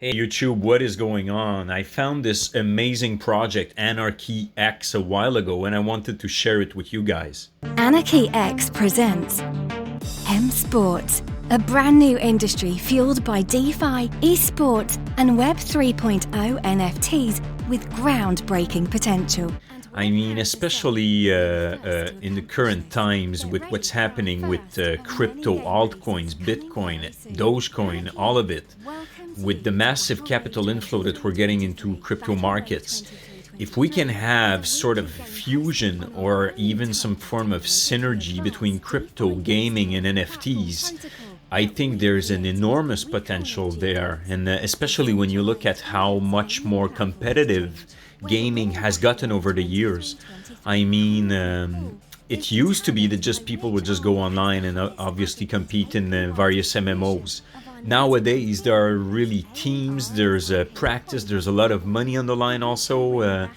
Hey YouTube, what is going on? I found this amazing project, AnRKey X, a while ago, and I wanted to share it with you guys. ANRKey X presents M Sports, a brand new industry fueled by DeFi, esports, and Web 3.0 NFTs with groundbreaking potential. I mean, especially in the current times with what's happening with crypto altcoins, Bitcoin, Dogecoin, all of it, with the massive capital inflow that we're getting into crypto markets. If we can have sort of fusion or even some form of synergy between crypto gaming and NFTs, I think there's an enormous potential there. And especially when you look at how much more competitive gaming has gotten over the years. I mean, it used to be that just people would just go online and obviously compete in various MMOs. Nowadays, there are really teams, there's a practice, there's a lot of money on the line also.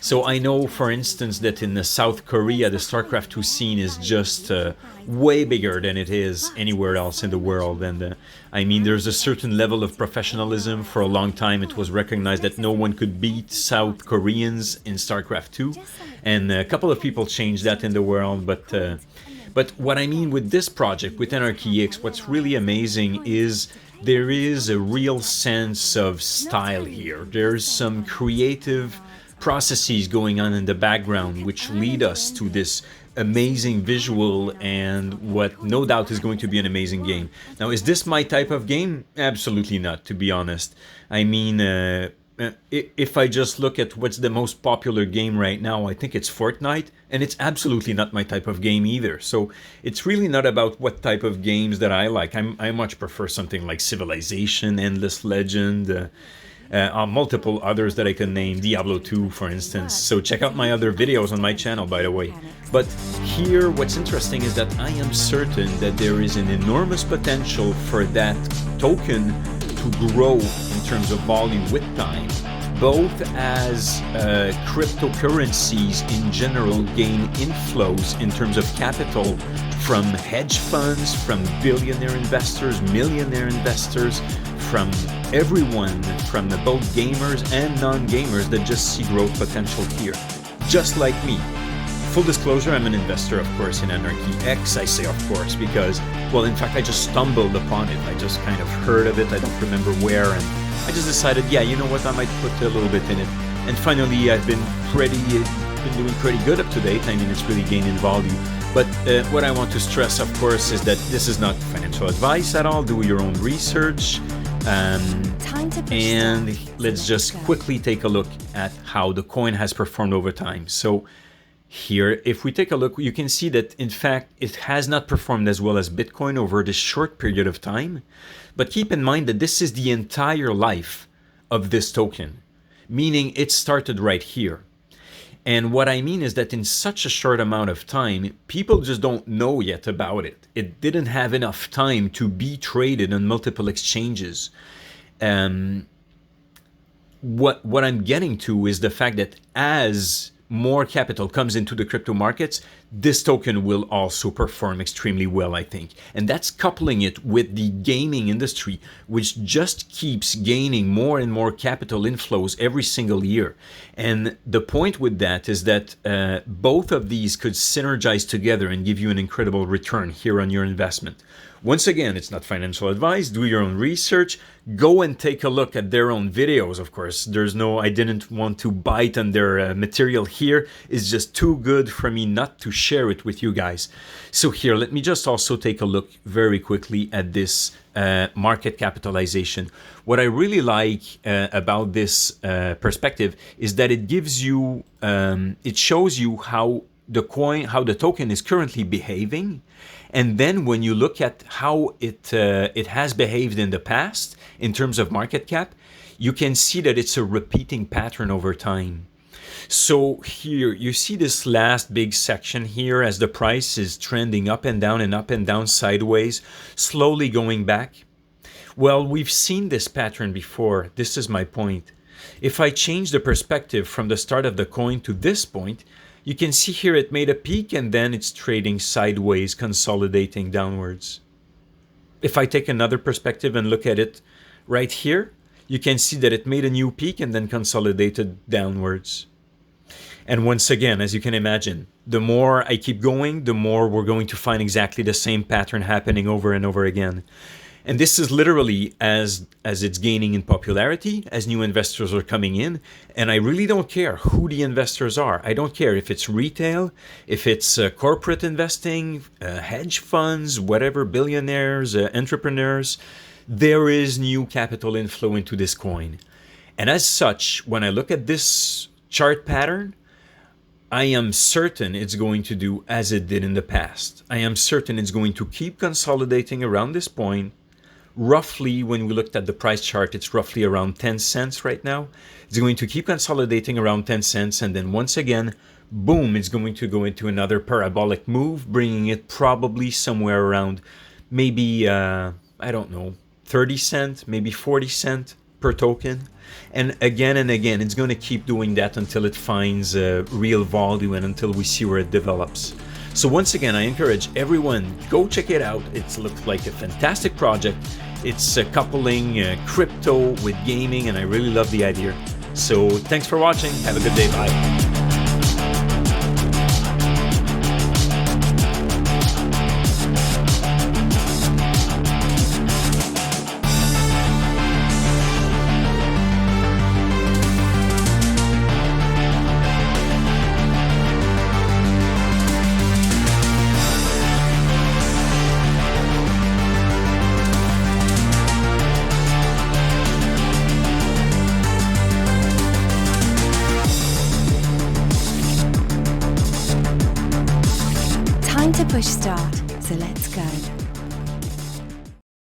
So I know, for instance, that in South Korea, the StarCraft 2 scene is just way bigger than it is anywhere else in the world. And I mean, there's a certain level of professionalism. For a long time, it was recognized that no one could beat South Koreans in StarCraft 2. And a couple of people changed that in the world. But what I mean with this project, with AnRKey X, what's really amazing is there is a real sense of style here. There's some creative processes going on in the background which lead us to this amazing visual and what no doubt is going to be an amazing game. Now, is this my type of game? Absolutely not, to be honest. I mean, if I just look at what's the most popular game right now, I think it's Fortnite, and it's absolutely not my type of game either. So it's really not about what type of games that I like. I much prefer something like Civilization, Endless Legend, multiple others that I can name, Diablo 2 for instance. So check out my other videos on my channel, by the way. But here what's interesting is that I am certain that there is an enormous potential for that token to grow in terms of volume with time, both as cryptocurrencies in general gain inflows in terms of capital from hedge funds, from billionaire investors, millionaire investors, from everyone, from both gamers and non-gamers that just see growth potential here, just like me. Full disclosure, I'm an investor, of course, in AnRKey X. I say of course because, well, in fact, I just stumbled upon it. I just kind of heard of it. I don't remember where, and I just decided, yeah, you know what, I might put a little bit in it. And finally, I've been doing pretty good up to date. I mean, it's really gaining value. But what I want to stress, of course, is that this is not financial advice at all. Do your own research. And let's just quickly take a look at how the coin has performed over time. So here, if we take a look, you can see that in fact it has not performed as well as Bitcoin over this short period of time. But keep in mind that this is the entire life of this token, meaning it started right here. And what I mean is that in such a short amount of time, people just don't know yet about it. It didn't have enough time to be traded on multiple exchanges. What I'm getting to is the fact that as more capital comes into the crypto markets, this token will also perform extremely well, I think. And that's coupling it with the gaming industry, which just keeps gaining more and more capital inflows every single year. And the point with that is that both of these could synergize together and give you an incredible return here on your investment. Once again, it's not financial advice. Do your own research. Go and take a look at their own videos, of course. I didn't want to bite on their material here. It's just too good for me not to share it with you guys. So here, let me just also take a look very quickly at this market capitalization. What I really like about this perspective is that it gives you, it shows you how the token is currently behaving. And then when you look at how it has behaved in the past in terms of market cap, you can see that it's a repeating pattern over time. So here you see this last big section here as the price is trending up and down sideways, slowly going back. Well, we've seen this pattern before. This is my point. If I change the perspective from the start of the coin to this point, you can see here it made a peak and then it's trading sideways, consolidating downwards. If I take another perspective and look at it right here, you can see that it made a new peak and then consolidated downwards. And once again, as you can imagine, the more I keep going, the more we're going to find exactly the same pattern happening over and over again. And this is literally as it's gaining in popularity, as new investors are coming in. And I really don't care who the investors are. I don't care if it's retail, if it's corporate investing, hedge funds, whatever, billionaires, entrepreneurs. There is new capital inflow into this coin. And as such, when I look at this chart pattern, I am certain it's going to do as it did in the past. I am certain it's going to keep consolidating around this point. Roughly, when we looked at the price chart, it's roughly around 10 cents right now. It's going to keep consolidating around 10 cents. And then once again, boom, it's going to go into another parabolic move, bringing it probably somewhere around maybe, I don't know, 30 cents, maybe 40 cents per token. And again, it's going to keep doing that until it finds real value and until we see where it develops. So once again, I encourage everyone, go check it out. It looks like a fantastic project. It's coupling crypto with gaming, and I really love the idea. So thanks for watching. Have a good day. Bye. Time to push start, so let's go.